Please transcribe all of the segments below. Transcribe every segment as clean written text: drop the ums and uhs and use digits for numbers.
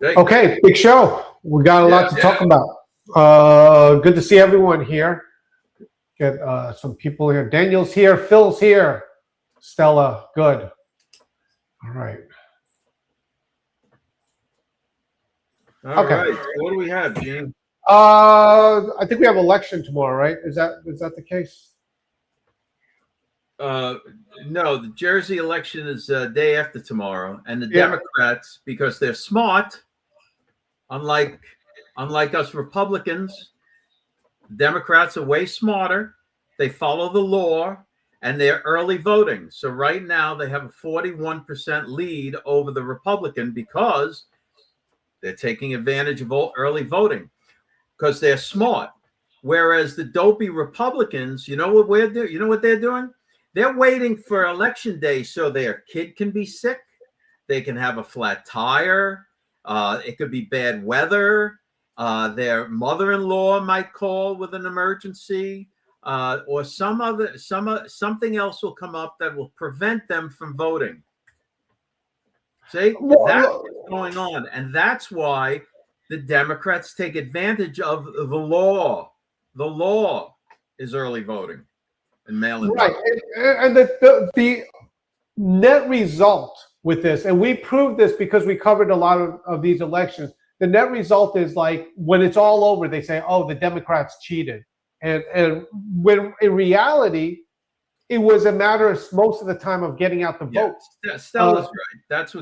Hey. Okay, big show. We got a lot to talk about. Good to see everyone here. Get some people here. Daniel's here. Phil's here. Stella, good. All right. All right. What do we have, Gene? I think we have election tomorrow, right? Is that the case? No, the Jersey election is day after tomorrow, and the Democrats, because they're smart, unlike us Republicans, Democrats are way smarter. They follow the law, and they're early voting. So right now they have a 41% lead over the Republican because they're taking advantage of early voting because they're smart. Whereas the dopey Republicans, you know what they're doing? They're waiting for election day so their kid can be sick. They can have a flat tire. It could be bad weather. Their mother-in-law might call with an emergency, or something else will come up that will prevent them from voting. See, that's what's going on, and that's why the Democrats take advantage of the law. The law is early voting and mail-in voting. And the net result with this, and we proved this because we covered a lot of these elections. The net result is like when it's all over, they say, "Oh, the Democrats cheated," and when in reality, it was a matter of most of the time of getting out the vote. Stella's right. That's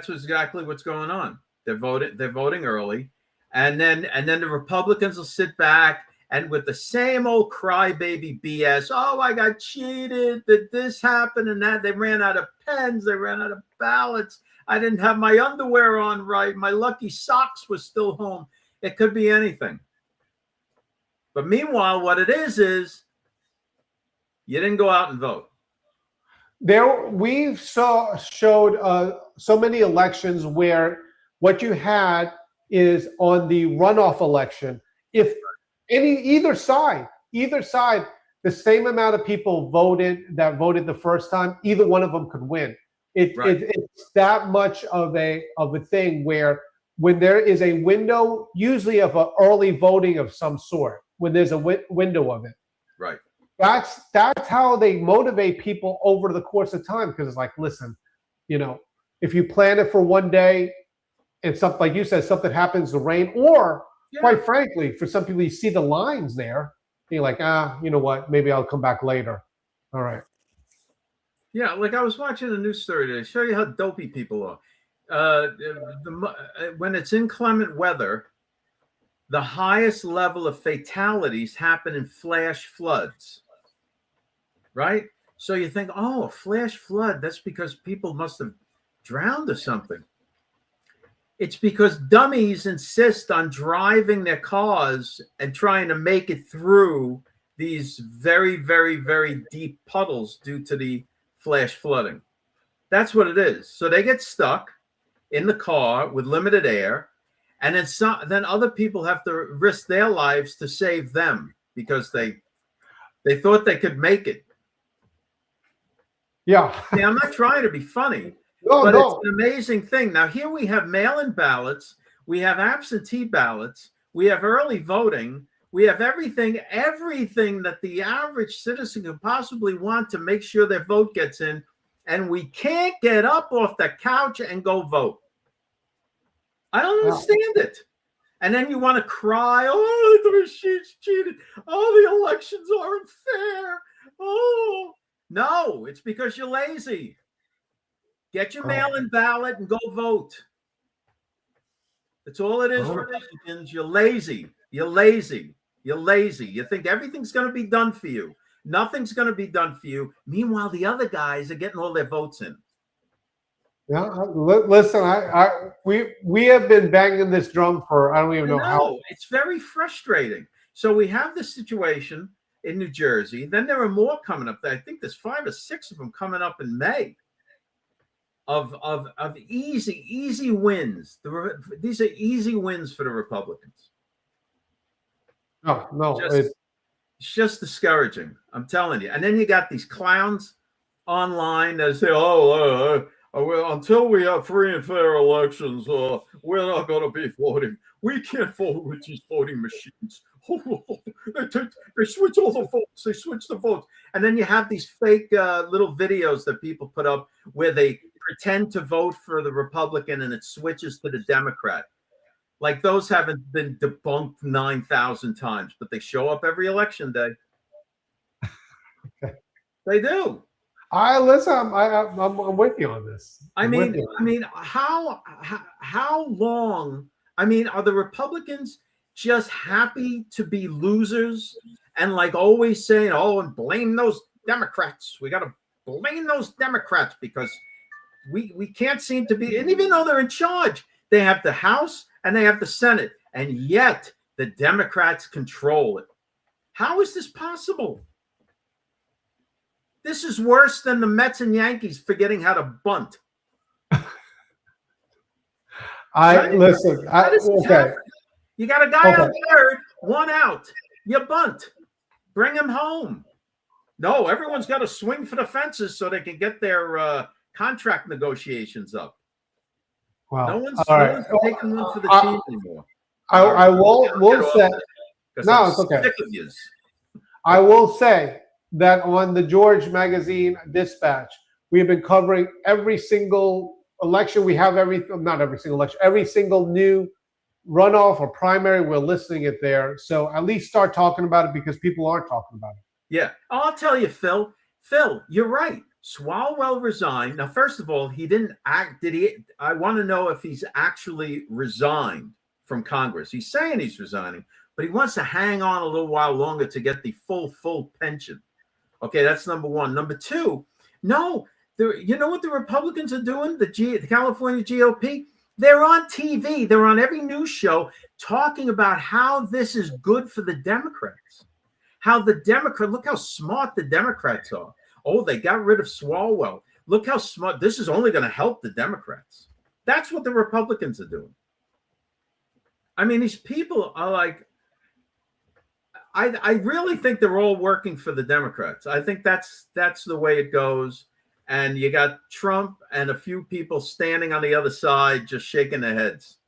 exactly what's going on. They're voting early, and then the Republicans will sit back and with the same old crybaby BS. Oh, I got cheated. That this happened and that. They ran out of pens. They ran out of ballots. I didn't have my underwear on right. My lucky socks was still home. It could be anything. But meanwhile, what it is you didn't go out and vote. We've showed so many elections where what you had is on the runoff election. If either side, the same amount of people voted the first time, either one of them could win. It's that much of a thing where when there is a window, usually of an early voting of some sort, when there's a window of it. Right. That's how they motivate people over the course of time, because it's like, listen, if you plan it for one day and something like you said, something happens to rain, or quite frankly, for some people, you see the lines there, you're like, you know what, maybe I'll come back later. All right. Yeah, like I was watching a news story today, show you how dopey people are. When it's inclement weather, the highest level of fatalities happen in flash floods. Right? So you think, oh, a flash flood, that's because people must have drowned or something. It's because dummies insist on driving their cars and trying to make it through these very, very, very deep puddles due to the flash flooding. That's what it is. So they get stuck in the car with limited air, and then other people have to risk their lives to save them because they thought they could make it. Yeah. See, I'm not trying to be funny. No. It's an amazing thing. Now, here we have mail-in ballots. We have absentee ballots. We have early voting. We have everything that the average citizen could possibly want to make sure their vote gets in. And we can't get up off the couch and go vote. I don't understand it. And then you want to cry, oh, the machine's cheated. Oh, the elections aren't fair. Oh. No, it's because you're lazy. Get your mail-in ballot and go vote. That's all it is, Republicans. You're lazy. You're lazy. You're lazy. You think everything's going to be done for you. Nothing's going to be done for you. Meanwhile, the other guys are getting all their votes in. Yeah, listen, we have been banging this drum for I don't even know how. It's very frustrating. So we have this situation in New Jersey. Then there are more coming up. I think there's 5 or 6 of them coming up in May. Of easy wins. These are easy wins for the Republicans. No, it's just discouraging. I'm telling you. And then you got these clowns online that say, Well, until we have free and fair elections, we're not going to be voting. We can't vote with these voting machines. They switch all the votes. They switch the votes. And then you have these fake little videos that people put up where they pretend to vote for the Republican and it switches to the Democrat. Like those haven't been debunked 9,000 times, but they show up every election day. They do. Listen. I'm with you on this. I mean, how long? I mean, are the Republicans just happy to be losers and like always saying, "Oh, and blame those Democrats. We got to blame those Democrats because we can't seem to be." And even though they're in charge, they have the House and they have the Senate, and yet the Democrats control it. How is this possible? This is worse than the Mets and Yankees forgetting how to bunt. Listen. Okay. You got a guy on third, one out. You bunt. Bring him home. No, everyone's got to swing for the fences so they can get their contract negotiations up. Wow. No one's taking one for the team anymore. I will say. No, it's okay. Sick of yous. I will say that on the George Magazine Dispatch, we have been covering every single election. We have not every single election, every single new runoff or primary. We're listing it there. So at least start talking about it because people aren't talking about it. Yeah. I'll tell you, Phil. Phil, you're right. Swalwell resigned. Now, first of all, he didn't act. Did he? I want to know if he's actually resigned from Congress. He's saying he's resigning, but he wants to hang on a little while longer to get the full pension. Okay, that's number one. Number two, no, you know what the Republicans are doing? The California GOP? They're on TV. They're on every news show talking about how this is good for the Democrats. Look how smart the Democrats are. Oh, they got rid of Swalwell. Look how smart. This is only going to help the Democrats. That's what the Republicans are doing. I mean, these people are like, I really think they're all working for the Democrats. I think that's the way it goes. And you got Trump and a few people standing on the other side just shaking their heads.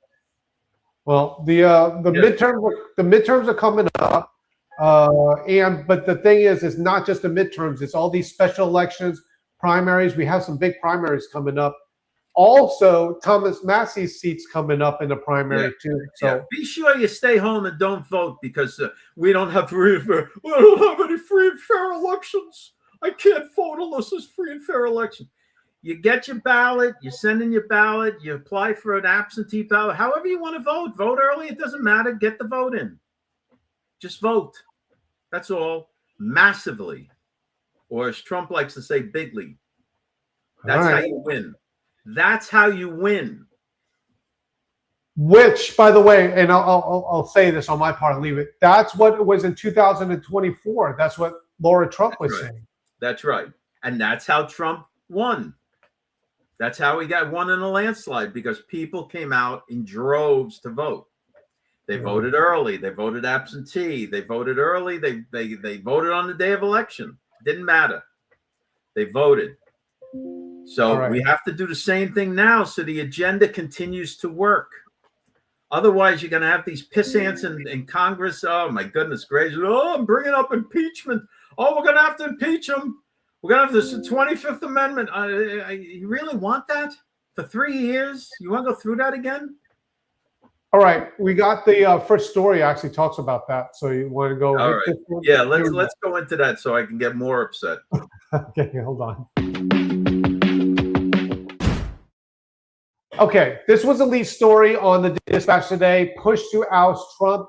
Well, the midterms are coming up. But the thing is, it's not just the midterms. It's all these special elections, primaries. We have some big primaries coming up. Also, Thomas Massey's seat's coming up in the primary too. So be sure you stay home and don't vote because we don't have free and fair. We don't have any free and fair elections. I can't vote unless there's free and fair election. You get your ballot, you send in your ballot, you apply for an absentee ballot. However you want to vote, vote early. It doesn't matter. Get the vote in. Just vote. That's all. Massively. Or as Trump likes to say, bigly. That's how you win. That's how you win. Which, by the way, and I'll say this on my part and leave it. That's what it was in 2024. That's what Laura Trump was saying. That's right. And that's how Trump won. That's how he got won in a landslide because people came out in droves to vote. They voted early. They voted absentee. They voted early. They voted on the day of election. Didn't matter. They voted. So we have to do the same thing now so the agenda continues to work. Otherwise, you're going to have these pissants in Congress. Oh, my goodness gracious. Oh, I'm bringing up impeachment. Oh, we're going to have to impeach him. We're going to have this 25th Amendment. You really want that for 3 years? You want to go through that again? All right. We got the first story actually talks about that. So you want to go? All right. Yeah, let's go into that so I can get more upset. Okay, hold on. Okay, this was a lead story on the Dispatch today. Push to oust Trump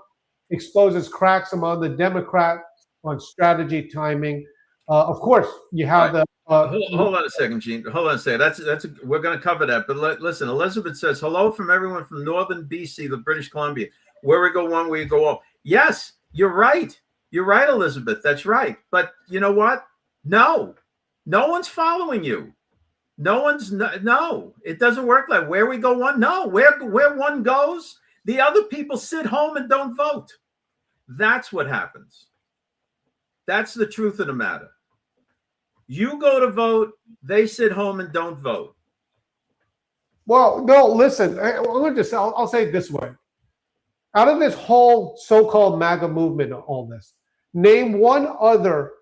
exposes cracks among the Democrats on strategy timing. Of course, you have the. Hold on a second, Gene. Hold on a second. We're going to cover that. But listen, Elizabeth says hello from everyone from northern BC, the British Columbia. Where we go one, we go all. Yes, you're right. You're right, Elizabeth. That's right. But you know what? No one's following you. No, it doesn't work like where we go one. No, where one goes, the other people sit home and don't vote. That's what happens. That's the truth of the matter. You go to vote, they sit home and don't vote. Well, no, listen. I'll say it this way. Out of this whole so-called MAGA movement, all this, name one other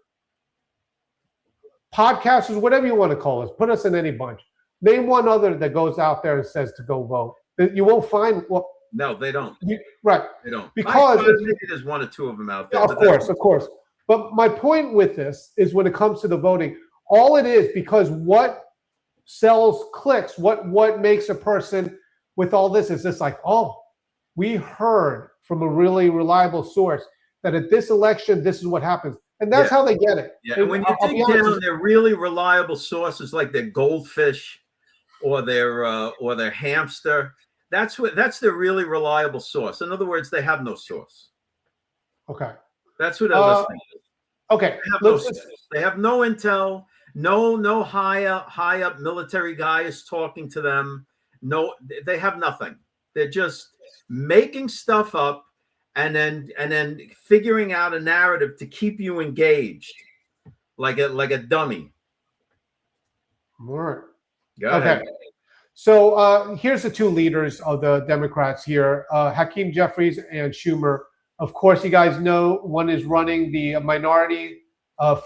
podcasters, whatever you want to call us. Put us in any bunch. Name one other that goes out there and says to go vote. You won't find. Well, no, they don't. Right. They don't. Because maybe there's one or two of them out there. Of course. But my point with this is when it comes to the voting, all it is, because what sells clicks, what makes a person with all this is just like, oh, we heard from a really reliable source that at this election, this is what happens. And that's how they get it. Yeah, and when you dig down their really reliable sources like their goldfish or their hamster, that's their really reliable source. In other words, they have no source. Okay. That's what they're listening to. Okay. They have no intel. No high up military guy is talking to them. No, they have nothing. They're just making stuff up and then figuring out a narrative to keep you engaged, like a dummy. All right. Go ahead. So here's the two leaders of the Democrats here, Hakeem Jeffries and Schumer. Of course, you guys know one is running the minority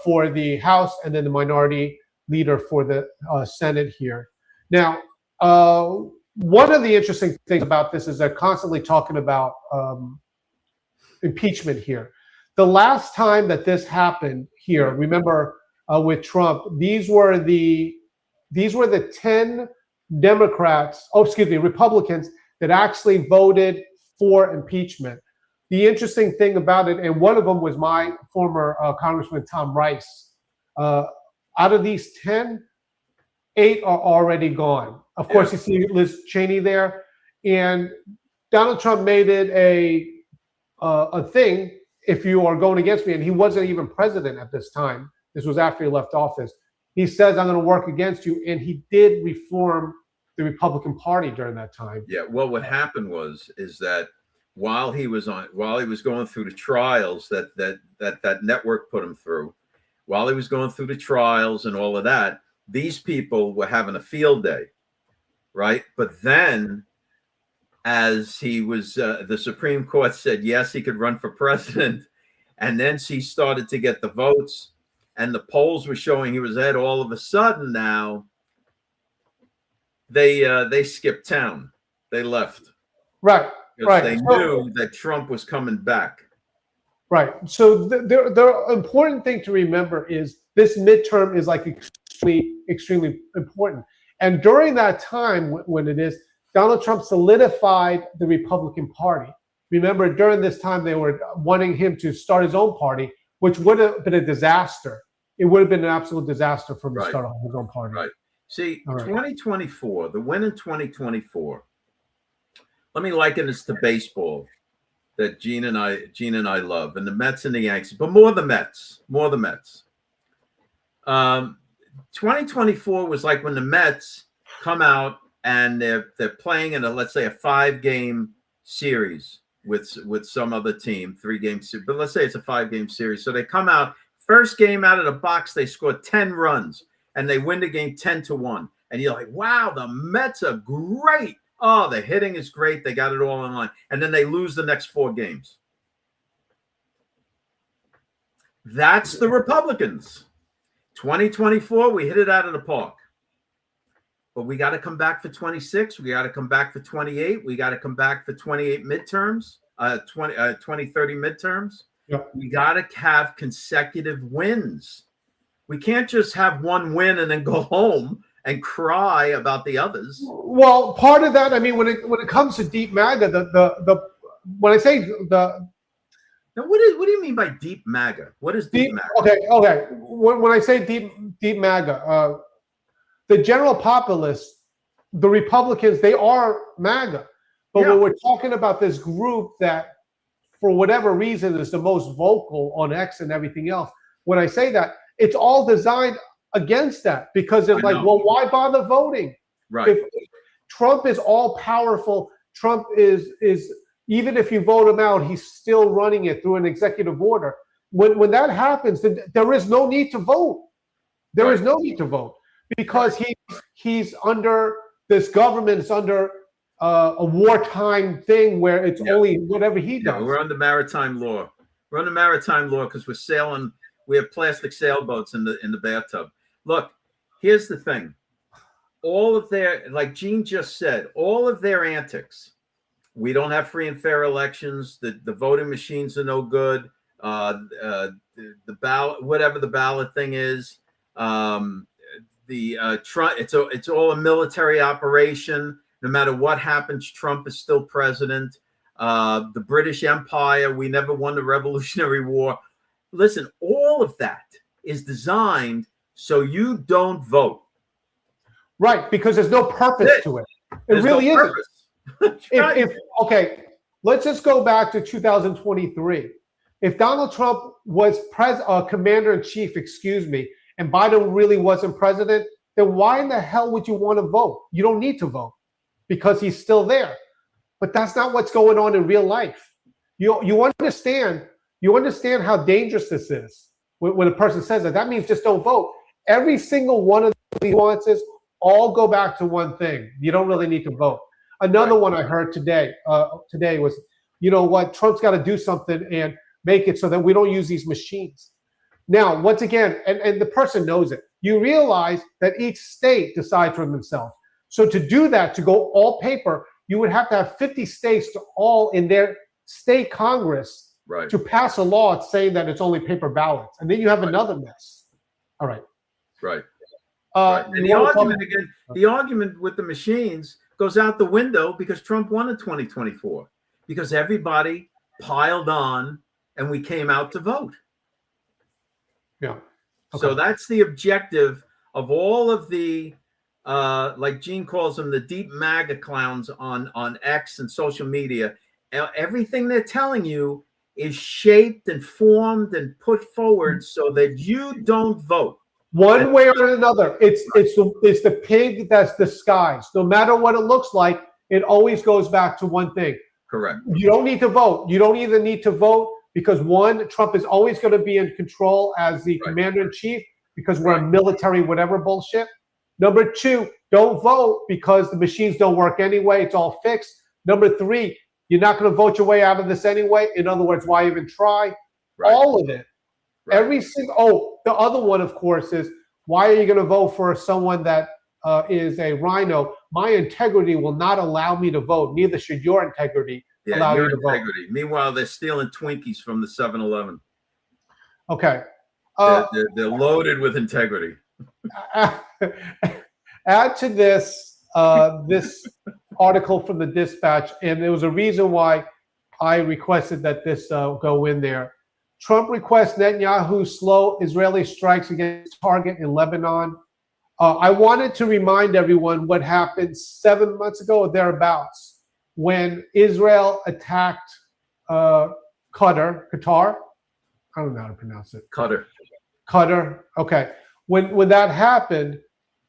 for the House, and then the minority leader for the Senate here. Now, one of the interesting things about this is they're constantly talking about impeachment here. The last time that this happened here, remember with Trump, these were the 10 Republicans that actually voted for impeachment. The interesting thing about it, and one of them was my former Congressman Tom Rice. Out of these 10, 8 are already gone. Of course, you see Liz Cheney there, and Donald Trump made it a thing. If you are going against me, and he wasn't even president at this time. This was after he left office. He says, "I'm going to work against you," and he did reform the Republican Party during that time. Yeah. Well, what happened is that while he was going through the trials that network put him through, while he was going through the trials and all of that, these people were having a field day, right? But then, as he was, the Supreme Court said yes, he could run for president, and then he started to get the votes, and the polls were showing he was ahead. All of a sudden, now they skipped town. They left. Right. Because they knew that Trump was coming back. Right. So the important thing to remember is this midterm is like extremely important. And during that time, when it is, Donald Trump solidified the Republican Party. Remember, during this time, they were wanting him to start his own party, which would have been a disaster. It would have been an absolute disaster for him to start his own party. Right. See, 2024, the win in 2024. Let me liken this to baseball that Gene and I love, and the Mets and the Yankees, but more the Mets. 2024 was like when the Mets come out and they're playing in let's say a 5-game series with some other team, 3-game series, but let's say it's a 5-game series. So they come out, first game out of the box, they score 10 runs and they win the game 10-1. And you're like, wow, the Mets are great. Oh, the hitting is great. They got it all in line. And then they lose the next 4 games. That's the Republicans. 2024, we hit it out of the park. But we got to come back for 26. We got to come back for 28. We got to come back for 28 midterms, 2030 midterms. Yep. We got to have consecutive wins. We can't just have one win and then go home and cry about the others. Well, part of that, I mean, when it comes to deep MAGA, the when I say the now, what do you mean by deep MAGA? What is deep MAGA? Okay. When I say deep MAGA, the general populace, the Republicans, they are MAGA. But when we're talking about this group that, for whatever reason, is the most vocal on X and everything else, when I say that, it's all designed against that, because it's like, well, why bother voting? Right. If Trump is all powerful, Trump is even if you vote him out, he's still running it through an executive order. When that happens, then there is no need to vote. There is no need to vote, because he's under this government is under a wartime thing where it's only whatever he does. We're under maritime law. We're under maritime law because we're sailing. We have plastic sailboats in the bathtub. Look, here's the thing. All of their, like Gene just said, all of their antics. We don't have free and fair elections. The voting machines are no good. The ballot, whatever the ballot thing is, Trump. It's all a military operation. No matter what happens, Trump is still president. The British Empire. We never won the Revolutionary War. Listen, all of that is designed so you don't vote. Right, because there's no purpose to it. It really isn't. Okay, let's just go back to 2023. If Donald Trump was commander-in-chief, and Biden really wasn't president, then why in the hell would you want to vote? You don't need to vote because he's still there. But that's not what's going on in real life. You understand how dangerous this is when a person says that. That means just don't vote. Every single one of these nuances all go back to one thing. You don't really need to vote. Another one I heard today was, you know what, Trump's got to do something and make it so that we don't use these machines. Now, once again, and the person knows it, you realize that each state decides for themselves. So to do that, to go all paper, you would have to have 50 states to all in their state Congress to pass a law saying that it's only paper ballots. And then you have another mess. All right. Right. And the argument with the machines goes out the window because Trump won in 2024 because everybody piled on and we came out to vote. Yeah. Okay. So that's the objective of all of the, like Gene calls them, the deep MAGA clowns on X and social media. Everything they're telling you is shaped and formed and put forward so that you don't vote. One way or another, it's the pig that's disguised. No matter what it looks like, it always goes back to one thing. Correct. You don't need to vote. You don't even need to vote because one, Trump is always going to be in control as the commander-in-chief because we're a military whatever bullshit. Number two, don't vote because the machines don't work anyway. It's all fixed. Number three, you're not going to vote your way out of this anyway. In other words, why even try? All of it. Every single. The other one, of course, is why are you going to vote for someone that is a rhino? My integrity will not allow me to vote. Neither should your integrity allow you to vote. Meanwhile, they're stealing Twinkies from the 7-Eleven. Okay. They're loaded with integrity. Add to this this article from the Dispatch, and there was a reason why I requested that this go in there. Trump requests Netanyahu slow Israeli strikes against target in Lebanon. I wanted to remind everyone what happened 7 months ago or thereabouts when Israel attacked Qatar. I don't know how to pronounce it. Qatar. Okay. When that happened,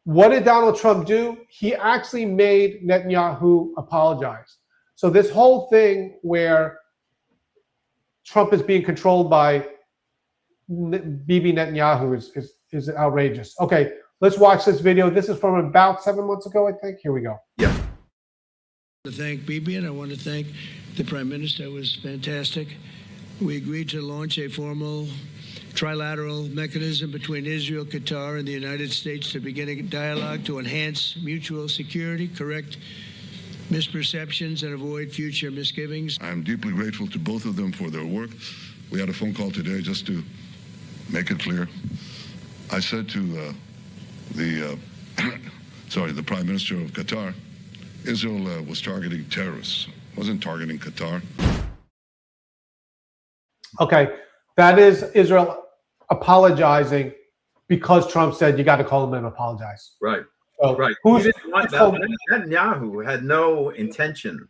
what did Donald Trump do? He actually made Netanyahu apologize. So this whole thing where Trump is being controlled by Bibi Netanyahu is outrageous. Okay, let's watch this video. This is from about 7 months ago, I think. Here we go. Yeah. I want to thank Bibi and I want to thank the Prime Minister. It was fantastic. We agreed to launch a formal trilateral mechanism between Israel, Qatar, and the United States to begin a dialogue to enhance mutual security, correct misperceptions, and avoid future misgivings. I'm deeply grateful to both of them for their work. We had a phone call today just to make it clear. I said to the Prime Minister of Qatar, Israel was targeting terrorists, wasn't targeting Qatar. Okay, that is Israel apologizing because Trump said you got to call him and apologize. Right. So Netanyahu had no intention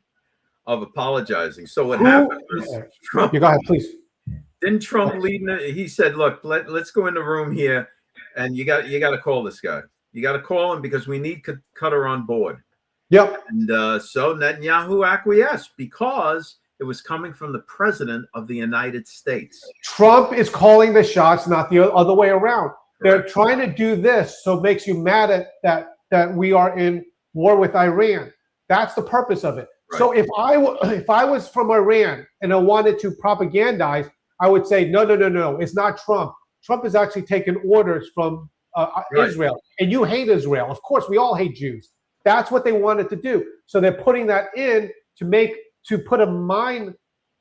of apologizing. So what happened was Trump. You go ahead, please. Didn't Trump lead? He said, "Look, let's go in the room here, and you got to call this guy. You got to call him because we need Qatar on board." Yep. And so Netanyahu acquiesced because it was coming from the president of the United States. Trump is calling the shots, not the other way around. They're trying to do this, so it makes you mad at that we are in war with Iran. That's the purpose of it. Right. So if I was from Iran and I wanted to propagandize, I would say, no, it's not Trump. Trump is actually taking orders from Right. Israel, and you hate Israel. Of course, we all hate Jews. That's what they wanted to do. So they're putting that in to put a mind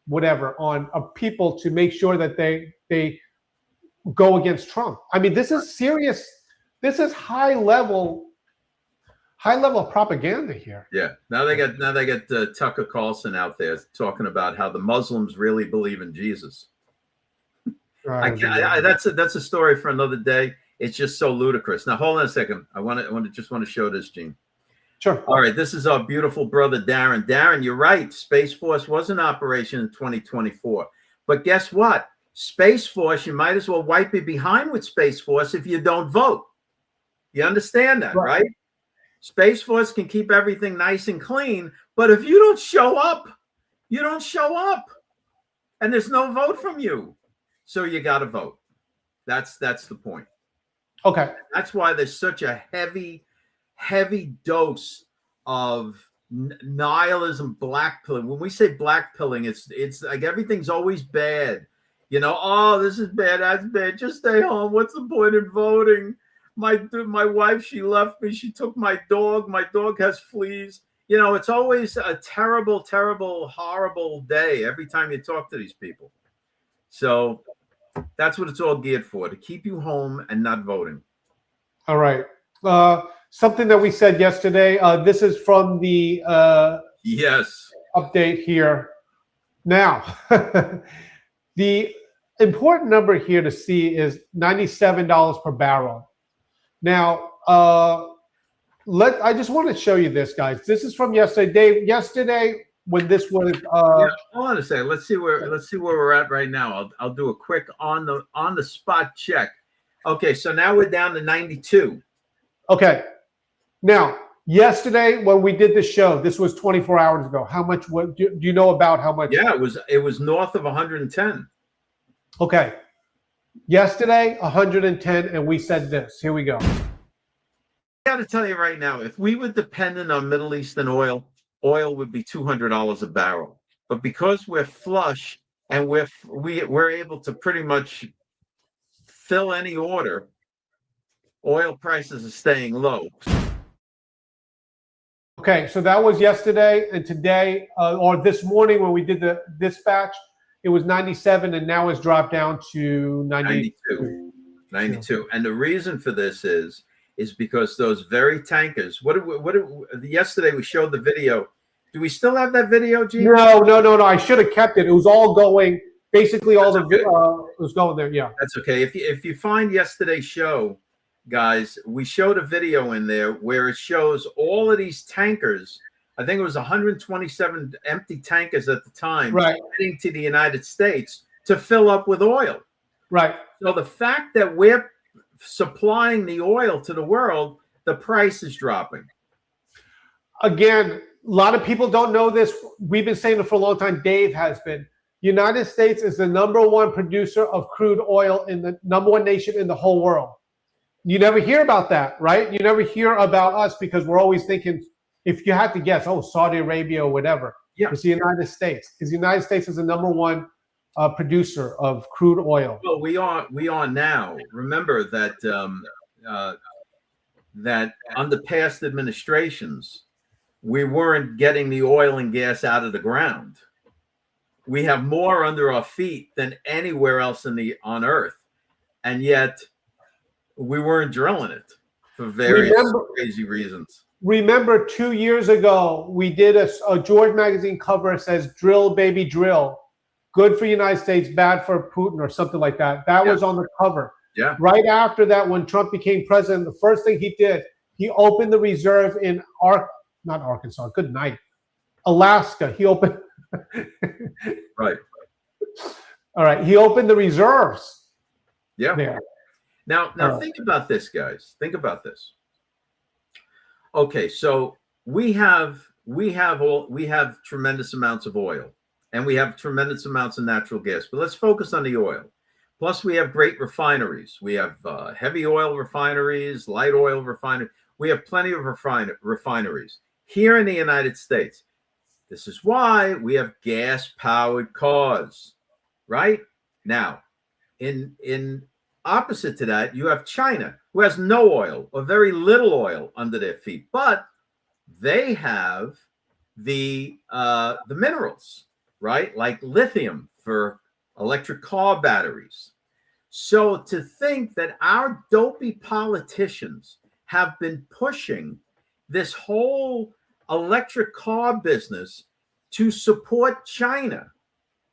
whatever on people to make sure that they go against Trump. I mean, this is serious. This is high level propaganda here. Yeah. Now they got Tucker Carlson out there talking about how the Muslims really believe in Jesus. That's a story for another day. It's just so ludicrous. Now hold on a second. I want to show this, Gene. Sure. All right. This is our beautiful brother Darren. Darren, you're right. Space Force was in operation in 2024, but guess what? Space Force, you might as well wipe it behind with Space Force if you don't vote. You understand that, right? Space Force can keep everything nice and clean, but if you don't show up, you don't show up, and there's no vote from you. So you got to vote. That's the point. Okay. That's why there's such a heavy dose of nihilism, blackpilling. When we say blackpilling, it's like everything's always bad. You know, oh, this is bad, that's bad. Just stay home. What's the point in voting? My wife, she left me. She took my dog. My dog has fleas. You know, it's always a terrible, terrible, horrible day every time you talk to these people. So that's what it's all geared for, to keep you home and not voting. All right. Something that we said yesterday. This is from the yes update here. Now, the important number here to see is $97 per barrel. Now, I just want to show you this, guys. This is from yesterday. Dave, yesterday when this was hold on a second. Let's see where we're at right now. I'll do a quick on the spot check. Okay, so now we're down to 92. Okay. Now, yesterday when we did the show, this was 24 hours ago. How much do you know about how much? Yeah, it was north of 110. Okay. Yesterday, 110, and we said this. Here we go. I got to tell you right now, if we were dependent on Middle Eastern oil would be $200 a barrel. But because we're flush and we're able to pretty much fill any order, oil prices are staying low. Okay, so that was yesterday, and today, or this morning when we did the dispatch, it was 97, and now it's dropped down to 92. And the reason for this is because those very tankers. Yesterday we showed the video. Do we still have that video, Gene? No. I should have kept it. It was all going. Basically, all it was going there. Yeah, that's okay. If you find yesterday's show, guys, we showed a video in there where it shows all of these tankers. I think it was 127 empty tankers at the time, right, heading to the United States to fill up with oil. Right. So the fact that we're supplying the oil to the world, the price is dropping. Again, a lot of people don't know this. We've been saying it for a long time. Dave has been. United States is the #1 producer of crude oil in the #1 nation in the whole world. You never hear about that, right? You never hear about us because we're always thinking, if you had to guess, Saudi Arabia or whatever. Yeah. It's the United States. The United States is the #1 producer of crude oil. Well, we are now. Remember that that under past administrations, we weren't getting the oil and gas out of the ground. We have more under our feet than anywhere else on Earth, and yet we weren't drilling it for various crazy reasons. Remember 2 years ago, we did a George magazine cover that says, "Drill, baby, drill. Good for United States, bad for Putin," or something like that. That was on the cover. Yeah. Right after that, when Trump became president, the first thing he did, he opened the reserve in not Arkansas. Good night. Alaska. He opened. Right. All right. He opened the reserves. Yeah. There. Now think about this, guys. Think about this. Okay, so we have tremendous amounts of oil, and we have tremendous amounts of natural gas. But let's focus on the oil. Plus, we have great refineries. We have heavy oil refineries, light oil refineries. We have plenty of refineries here in the United States. This is why we have gas-powered cars, right? Now, in opposite to that, you have China, who has no oil or very little oil under their feet, but they have the minerals, right? Like lithium for electric car batteries. So to think that our dopey politicians have been pushing this whole electric car business to support China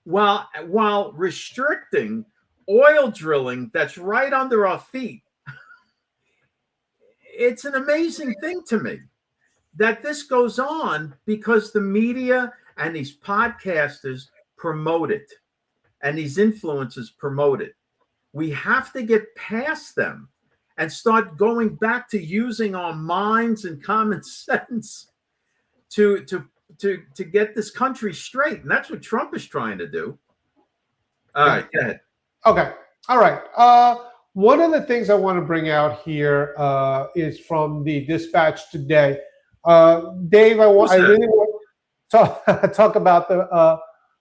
while restricting oil drilling that's right under our feet. It's an amazing thing to me that this goes on because the media and these podcasters promote it and these influencers promote it. We have to get past them and start going back to using our minds and common sense to get this country straight. And that's what Trump is trying to do. All right, go ahead. Okay. All right. One of the things I want to bring out here is from the Dispatch today. Dave, I really want to talk about the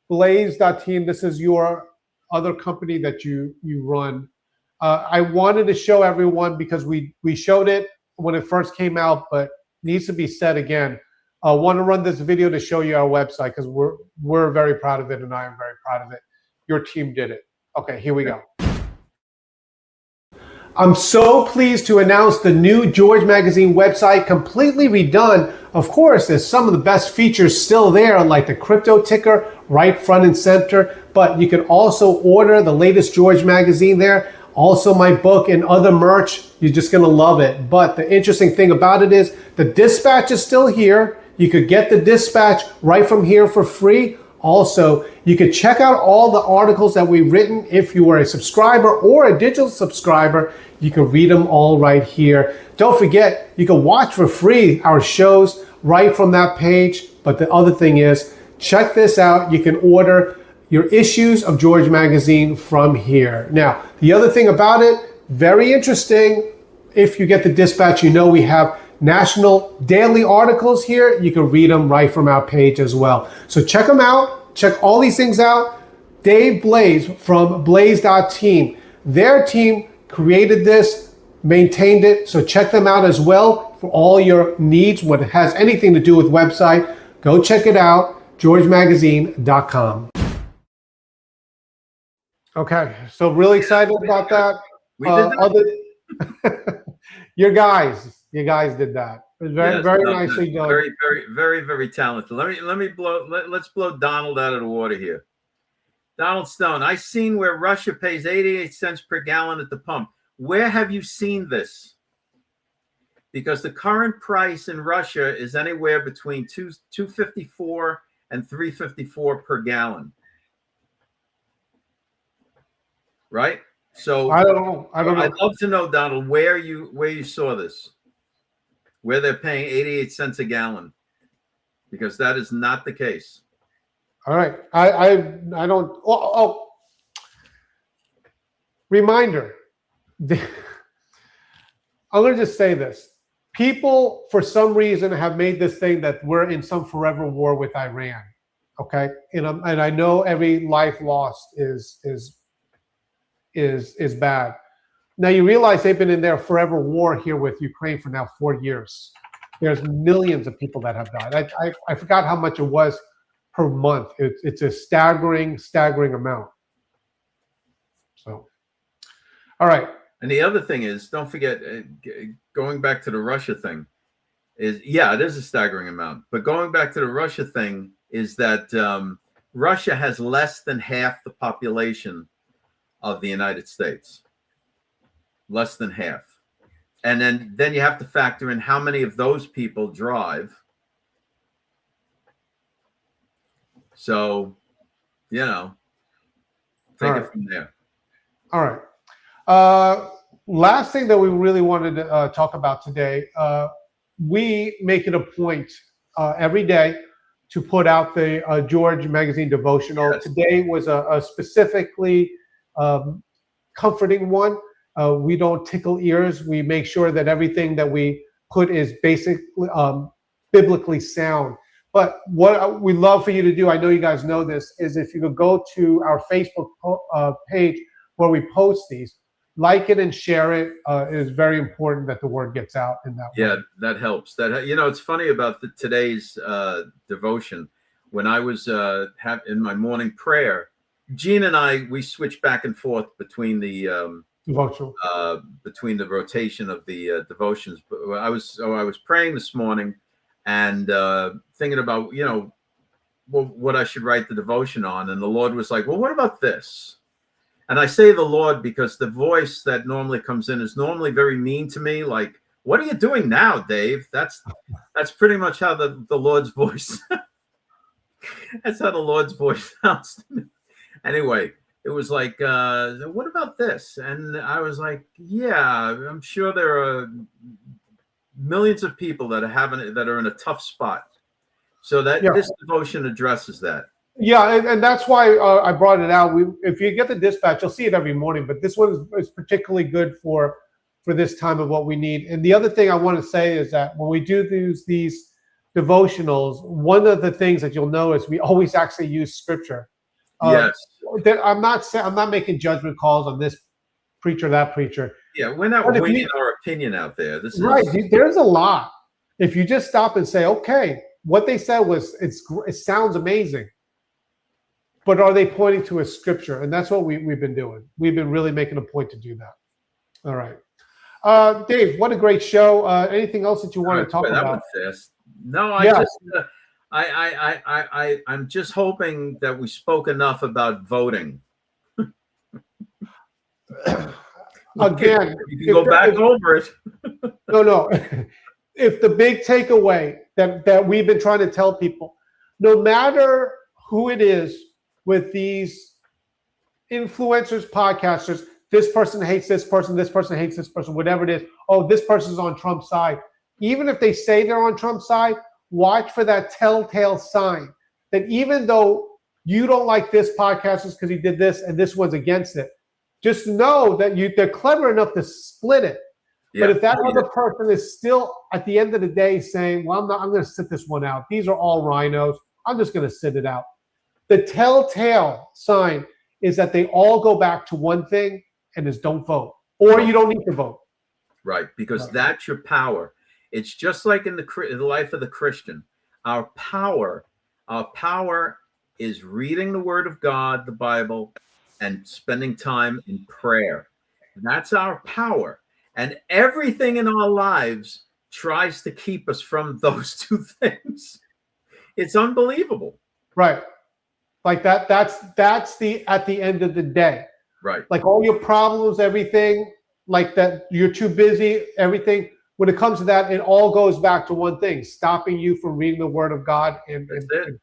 Blaze.team. This is your other company that you run. I wanted to show everyone because we showed it when it first came out, but needs to be said again. I want to run this video to show you our website because we're very proud of it, and I am very proud of it. Your team did it. Okay, here we go. I'm so pleased to announce the new George Magazine website, completely redone. Of course, there's some of the best features still there, like the crypto ticker right front and center, but you can also order the latest George Magazine there. Also my book and other merch. You're just going to love it. But the interesting thing about it is the Dispatch is still here. You could get the Dispatch right from here for free. Also, you can check out all the articles that we've written. If you are a subscriber or a digital subscriber, you can read them all right here. Don't forget, you can watch for free our shows right from that page. But the other thing is, check this out. You can order your issues of George Magazine from here. Now, the other thing about it, very interesting. If you get the Dispatch, you know we have national daily articles here. You can read them right from our page as well. So check them out. Check all these things out. Dave Blaze from Blaze.team. Their team created this, maintained it. So check them out as well for all your needs. What has anything to do with website, go check it out, georgemagazine.com. Okay, so really excited about that. We did that. Your guys did that. It was very nicely done. Very talented. Let's blow Donald out of the water here. Donald Stone, I seen where Russia pays 88 cents per gallon at the pump. Where have you seen this? Because the current price in Russia is anywhere between $2.54 and $3.54 per gallon. Right? So I don't know. I'd love to know, Donald, where you saw this, where they're paying 88 cents a gallon, because that is not the case. All right. I don't. Oh. Reminder. I'm going to just say this. People, for some reason, have made this thing that we're in some forever war with Iran. Okay, and I know every life lost is bad. Now you realize they've been in their forever war here with Ukraine for now 4 years. There's millions of people that have died. I forgot how much it was per month. It's a staggering amount. So, all right. And the other thing is, don't forget, going back to the Russia thing, it is a staggering amount. But going back to the Russia thing is that Russia has less than half the population of the United States. Less than half. And then you have to factor in how many of those people drive. So, take it from there. All right. Last thing that we really wanted to talk about today, we make it a point every day to put out the George Magazine devotional. Yes. Today was a specifically comforting one. We don't tickle ears. We make sure that everything that we put is basically biblically sound. But what we love for you to do, I know you guys know this, is if you could go to our Facebook page where we post these, like it and share it. It is very important that the word gets out in that way. Yeah, that helps. It's funny about today's devotion. When I was in my morning prayer, Gene and we switched back and forth between the devotional, between the rotation of the devotions. But I was praying this morning and thinking about what I should write the devotion on, and the Lord was like, "Well, what about this?" And I say the Lord because the voice that normally comes in is normally very mean to me. Like, "What are you doing now, Dave?" That's pretty much how the Lord's voice. That's how the Lord's voice sounds to me. Anyway, it was like, "What about this?" And I was like, "Yeah, I'm sure there are millions of people that are in a tough spot." So this devotion addresses that. Yeah, and that's why I brought it out. If you get the dispatch, you'll see it every morning. But this one is particularly good for this time of what we need. And the other thing I want to say is that when we do these devotionals, one of the things that you'll notice, we always actually use scripture. Yes. I'm not making judgment calls on this preacher, that preacher. Yeah, we're not winging our opinion out there. This is right. There's a lot. If you just stop and say, okay, what they said it sounds amazing. But are they pointing to a scripture? And that's what we've been doing. We've been really making a point to do that. All right. Dave, what a great show. Anything else that you want to talk about? That was fast. No, I'm just hoping that we spoke enough about voting. Again, you can go back over it. No. If the big takeaway that we've been trying to tell people, no matter who it is, with these influencers, podcasters, this person hates this person hates this person, whatever it is. Oh, this person's on Trump's side. Even if they say they're on Trump's side, watch for that telltale sign that even though you don't like this podcaster because he did this and this one's against it, just know that they're clever enough to split it. Yeah, but if that other person is still at the end of the day saying, well, I'm going to sit this one out. These are all rhinos. I'm just going to sit it out. The telltale sign is that they all go back to one thing, and is don't vote, or you don't need to vote. Right, because that's your power. It's just like in the life of the Christian. Our power is reading the Word of God, the Bible, and spending time in prayer. That's our power. And everything in our lives tries to keep us from those two things. It's unbelievable. Right. Like that's the at the end of the day. Right. Like all your problems, everything, like that you're too busy, everything. When it comes to that, it all goes back to one thing, stopping you from reading the Word of God and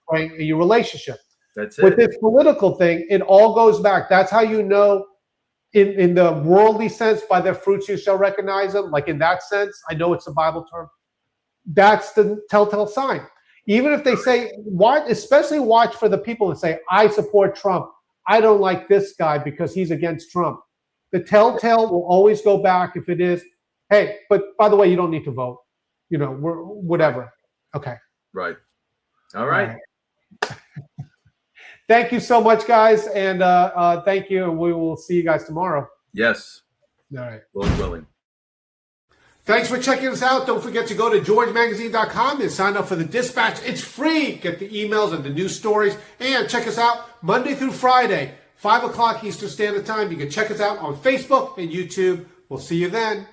praying in your relationship. That's it. With this political thing, it all goes back. That's how you know in the worldly sense, by their fruits you shall recognize them. Like in that sense, I know it's a Bible term. That's the telltale sign. Even if they say, especially watch for the people that say, I support Trump. I don't like this guy because he's against Trump. The telltale will always go back if it is, hey, but by the way, you don't need to vote. Whatever. Okay. Right. All right. Thank you so much, guys. And thank you. And we will see you guys tomorrow. Yes. All right. Lord willing. Thanks for checking us out. Don't forget to go to georgemagazine.com and sign up for the Dispatch. It's free. Get the emails and the news stories. And check us out Monday through Friday, 5 o'clock Eastern Standard Time. You can check us out on Facebook and YouTube. We'll see you then.